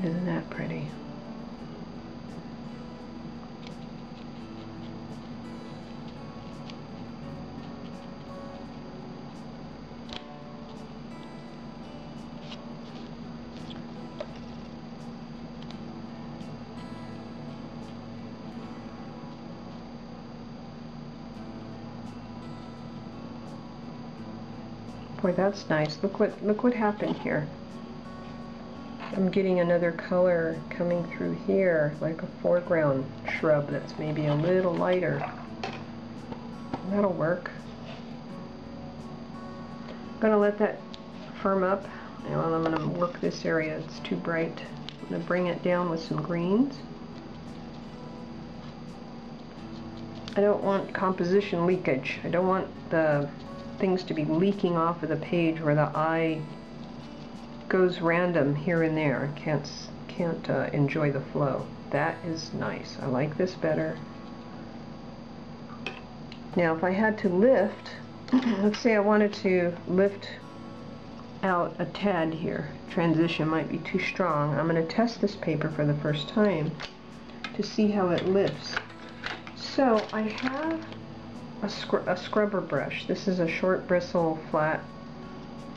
Isn't that pretty? Boy, that's nice. Look what happened here. I'm getting another color coming through here, like a foreground shrub that's maybe a little lighter. That'll work. I'm going to let that firm up, and I'm going to work this area. It's too bright. I'm going to bring it down with some greens. I don't want composition leakage. I don't want the things to be leaking off of the page where the eye goes random here and there. Can't enjoy the flow. That is nice. I like this better. Now if I had to lift, let's say I wanted to lift out a tad here. Transition might be too strong. I'm going to test this paper for the first time to see how it lifts. So I have a scrubber brush. This is a short bristle flat,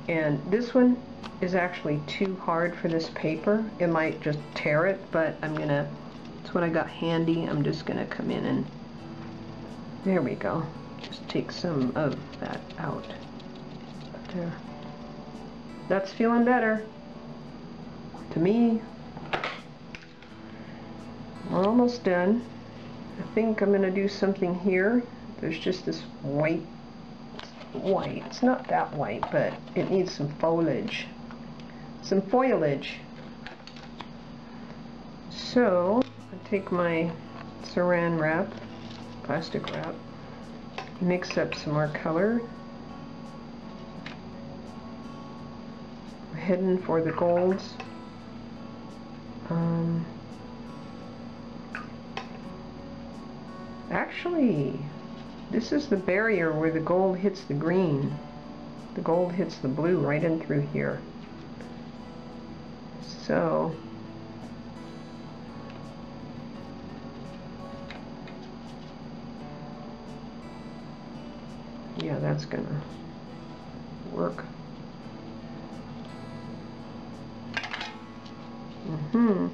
and this one is actually too hard for this paper. It might just tear it, but it's what I got handy. I'm just gonna come in and there we go. Just take some of that out. There. That's feeling better to me. We're almost done. I think I'm gonna do something here. There's just this white. It's not that white, but it needs some foliage. Some foliage. So I take my saran wrap, plastic wrap, mix up some more color. We're heading for the golds. Actually, this is the barrier where the gold hits the green. The gold hits the blue right in through here. So Yeah, that's gonna work. Mm-hmm.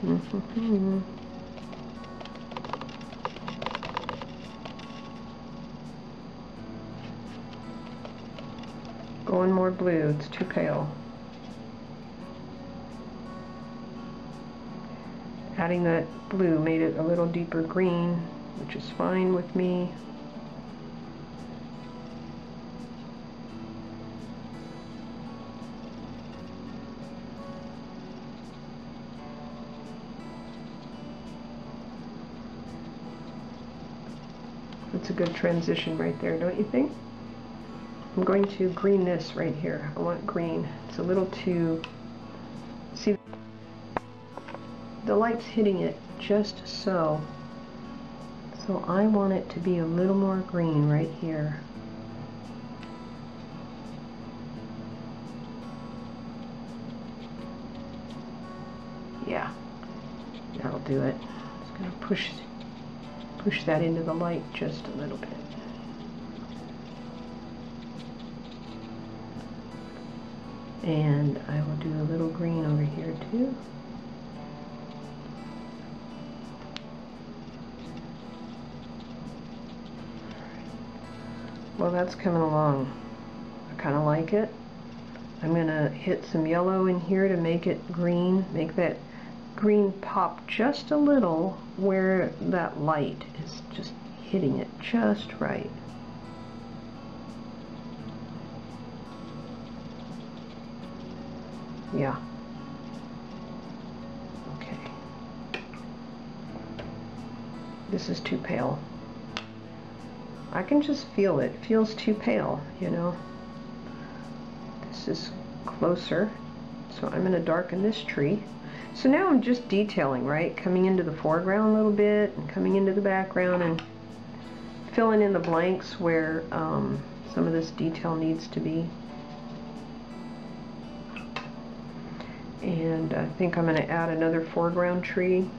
Mm-hmm. Going more blue, it's too pale. Adding that blue made it a little deeper green, which is fine with me. That's a good transition right there, don't you think? I'm going to green this right here. I want green. It's a little too... See, the light's hitting it just so. So I want it to be a little more green right here. Yeah, that'll do it. Just gonna push that into the light just a little bit. And I will do a little green over here too. Well, that's coming along. I kind of like it. I'm going to hit some yellow in here to make it green, make that green pop just a little where that light is just hitting it just right. Yeah. Okay. This is too pale. I can just feel it. It feels too pale, you know. This is closer. So I'm going to darken this tree. So now I'm just detailing, right? Coming into the foreground a little bit and coming into the background and filling in the blanks where some of this detail needs to be. And I think I'm going to add another foreground tree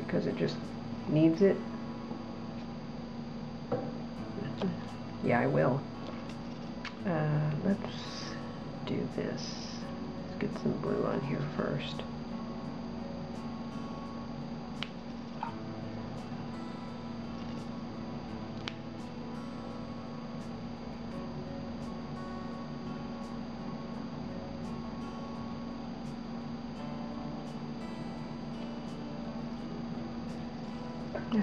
because it just needs it. Yeah, I will. Let's do this. Let's get some blue on here first. Yeah,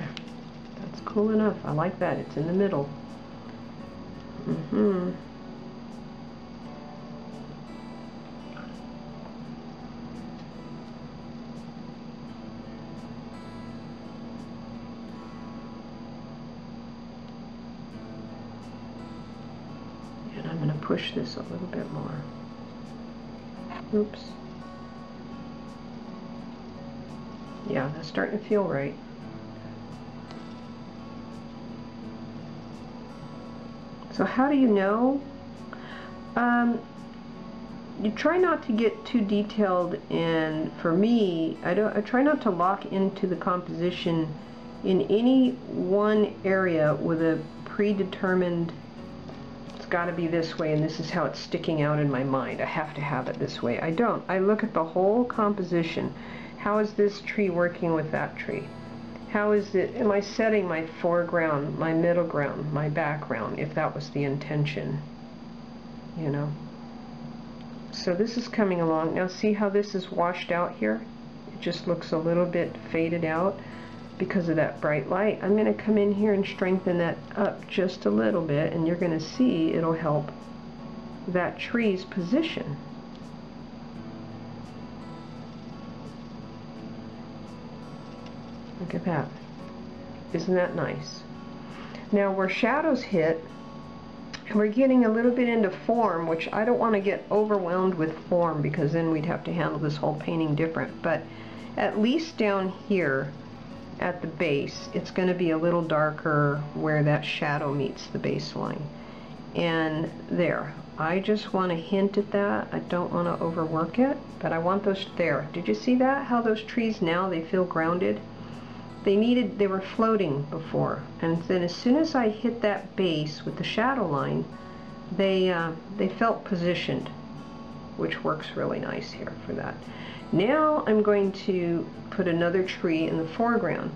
that's cool enough. I like that. It's in the middle. Mm-hmm. And I'm going to push this a little bit more. Oops. Yeah, that's starting to feel right. So how do you know? You try not to get too detailed, and for me, I try not to lock into the composition in any one area with a predetermined, it's got to be this way and this is how it's sticking out in my mind. I have to have it this way. I don't. I look at the whole composition. How is this tree working with that tree? How is it, am I setting my foreground, my middle ground, my background, if that was the intention, you know? So this is coming along. Now see how this is washed out here? It just looks a little bit faded out because of that bright light. I'm going to come in here and strengthen that up just a little bit, and you're going to see it'll help that tree's position. Look at that. Isn't that nice? Now where shadows hit, we're getting a little bit into form, which I don't want to get overwhelmed with form because then we'd have to handle this whole painting different. But at least down here at the base, it's going to be a little darker where that shadow meets the baseline. And there. I just want to hint at that. I don't want to overwork it, but I want those there. Did you see that? How those trees now, they feel grounded? they were floating before, and then as soon as I hit that base with the shadow line, they felt positioned, which works really nice here for that. Now I'm going to put another tree in the foreground,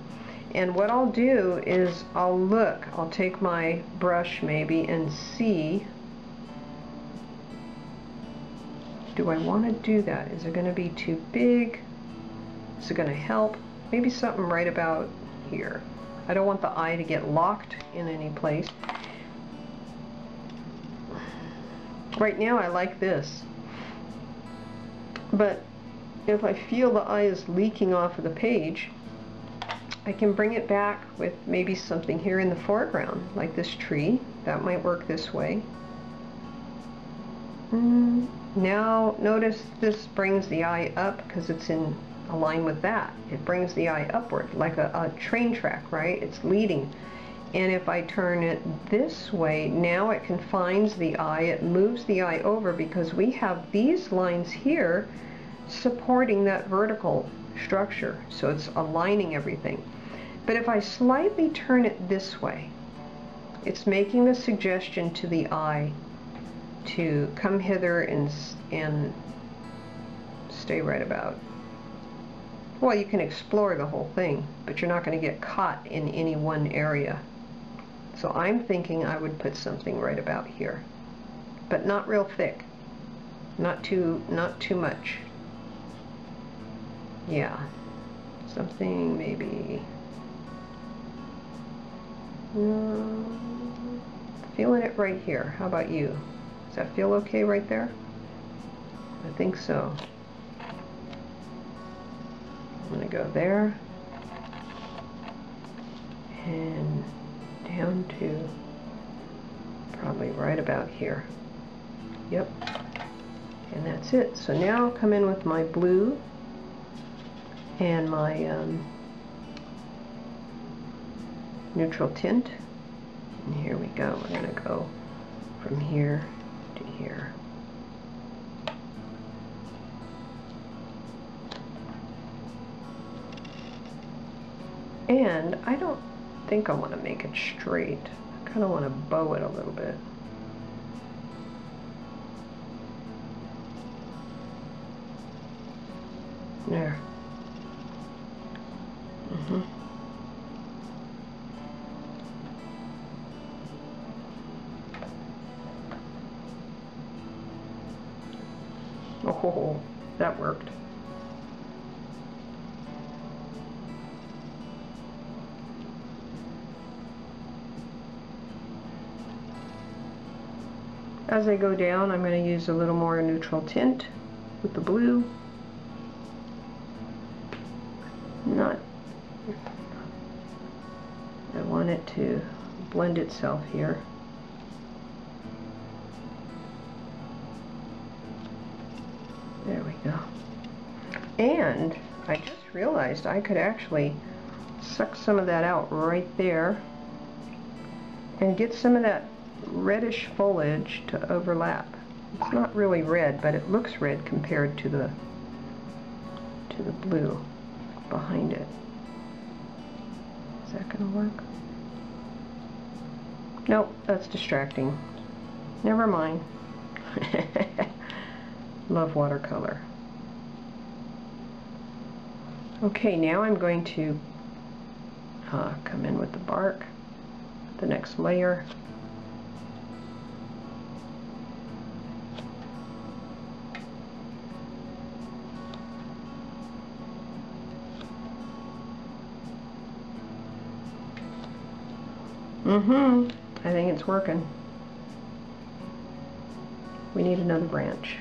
and what I'll do is I'll take my brush maybe and see, do I want to do that? Is it going to be too big? Is it going to help? Maybe something right about here. I don't want the eye to get locked in any place. Right now I like this, but if I feel the eye is leaking off of the page, I can bring it back with maybe something here in the foreground, like this tree. That might work this way. Now notice this brings the eye up because it's in align with that. It brings the eye upward like a train track, right? It's leading. And if I turn it this way, now it confines the eye, it moves the eye over because we have these lines here supporting that vertical structure. So it's aligning everything. But if I slightly turn it this way, it's making the suggestion to the eye to come hither and stay right about. Well, you can explore the whole thing, but you're not going to get caught in any one area. So I'm thinking I would put something right about here, but not real thick, not too much. Yeah, something maybe. Feeling it right here. How about you? Does that feel okay right there? I think so. I'm going to go there and down to probably right about here. Yep. And that's it. So now I'll come in with my blue and my neutral tint. And here we go. We're going to go from here to here. And I don't think I want to make it straight. I kind of want to bow it a little bit. There. Oh, that worked. As I go down, I'm going to use a little more neutral tint with the blue. I want it to blend itself here. There we go. And I just realized I could actually suck some of that out right there and get some of that reddish foliage to overlap. It's not really red, but it looks red compared to the blue behind it. Is that going to work? Nope, that's distracting. Never mind. Love watercolor. Okay, now I'm going to come in with the bark, the next layer. I think it's working. We need another branch.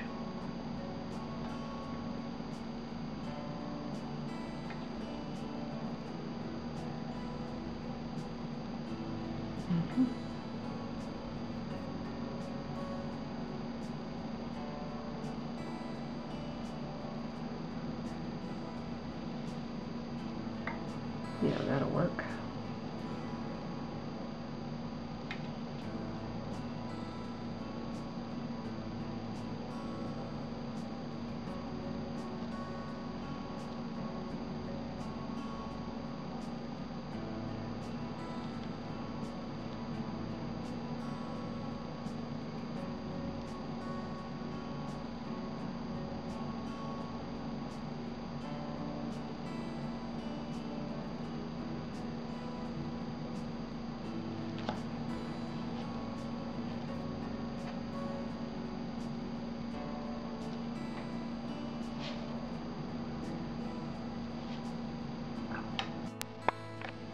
Yeah, that'll work.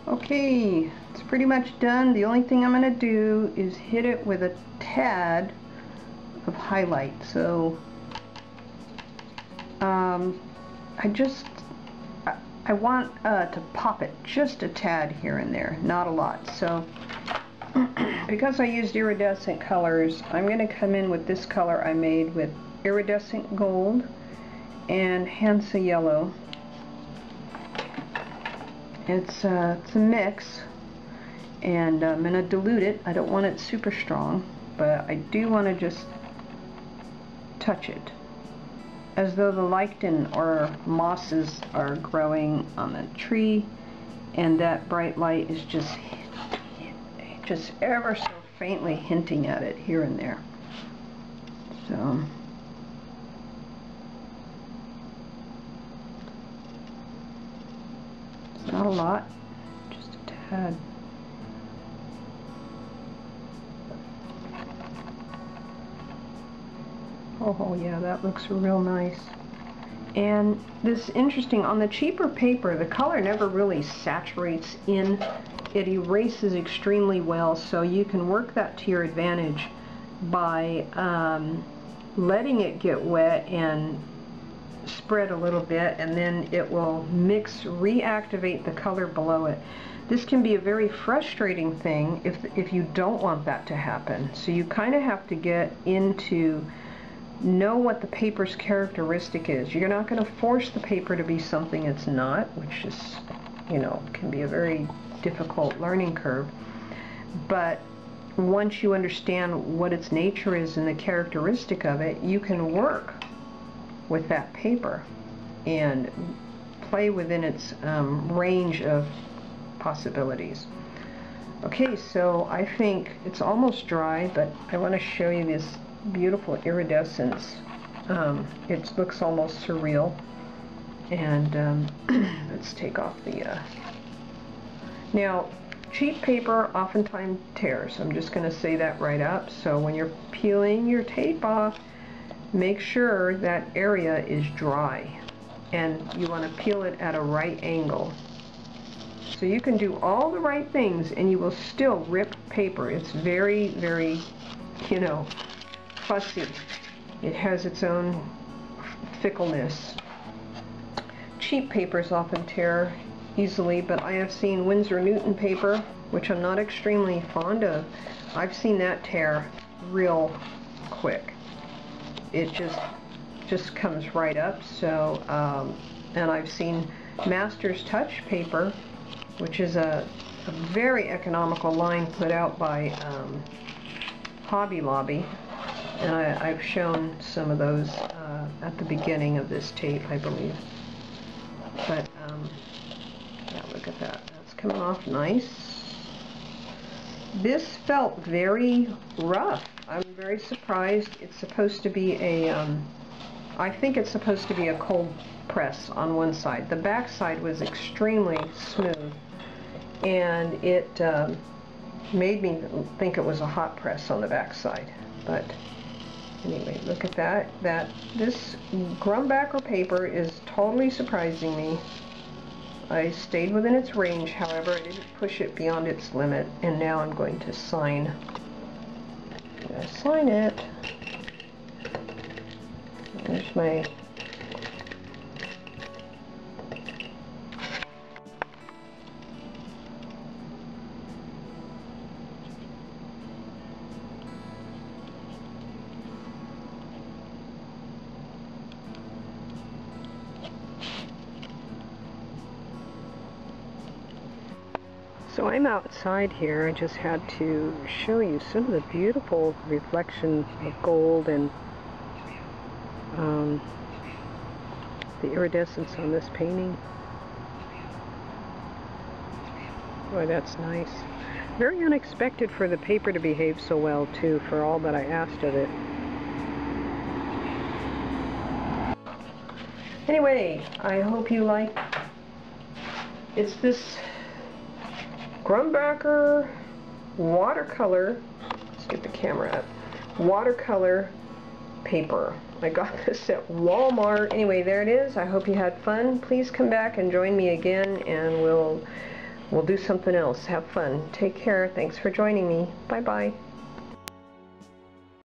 Okay, it's pretty much done. The only thing I'm going to do is hit it with a tad of highlight. So I want to pop it just a tad here and there, not a lot. So because I used iridescent colors, I'm going to come in with this color I made with iridescent gold and Hansa yellow. It's a mix, and I'm going to dilute it. I don't want it super strong, but I do want to just touch it as though the lichen or mosses are growing on the tree, and that bright light is just ever so faintly hinting at it here and there. So it's not a lot, just a tad. Oh yeah, that looks real nice. And this interesting, on the cheaper paper, the color never really saturates in. It erases extremely well, so you can work that to your advantage by letting it get wet and spread a little bit, and then it will reactivate the color below it. This can be a very frustrating thing if you don't want that to happen. So you kind of have to get into know what the paper's characteristic is. You're not going to force the paper to be something it's not, which is, you know, can be a very difficult learning curve. But once you understand what its nature is and the characteristic of it, you can work with that paper and play within its range of possibilities. Okay, so I think it's almost dry, but I want to show you this beautiful iridescence. It looks almost surreal. And let's take off the now, cheap paper oftentimes tears. I'm just going to say that right up. So when you're peeling your tape off, make sure that area is dry, and you want to peel it at a right angle. So you can do all the right things and you will still rip paper. It's very, very, you know, fussy. It has its own fickleness. Cheap papers often tear easily, but I have seen Winsor Newton paper, which I'm not extremely fond of. I've seen that tear real quick. It just comes right up. So and I've seen Master's Touch paper, which is a very economical line put out by Hobby Lobby, and I've shown some of those at the beginning of this tape, I believe. But yeah, look at that. That's coming off nice. This felt very rough. I'm very surprised. It's supposed to be a, I think it's supposed to be a cold press on one side. The back side was extremely smooth, and it made me think it was a hot press on the back side. But anyway, look at that. This Grumbacher paper is totally surprising me. I stayed within its range, however, I didn't push it beyond its limit, and now I'm going to sign. I'm going to sign it. There's my So I'm outside here. I just had to show you some of the beautiful reflection of gold and the iridescence on this painting. Boy, that's nice. Very unexpected for the paper to behave so well too, for all that I asked of it. Anyway, I hope you like. It's this Grumbacher watercolor, let's get the camera up, watercolor paper. I got this at Walmart. Anyway, there it is. I hope you had fun. Please come back and join me again, and we'll we'll do something else. Have fun. Take care. Thanks for joining me. Bye-bye.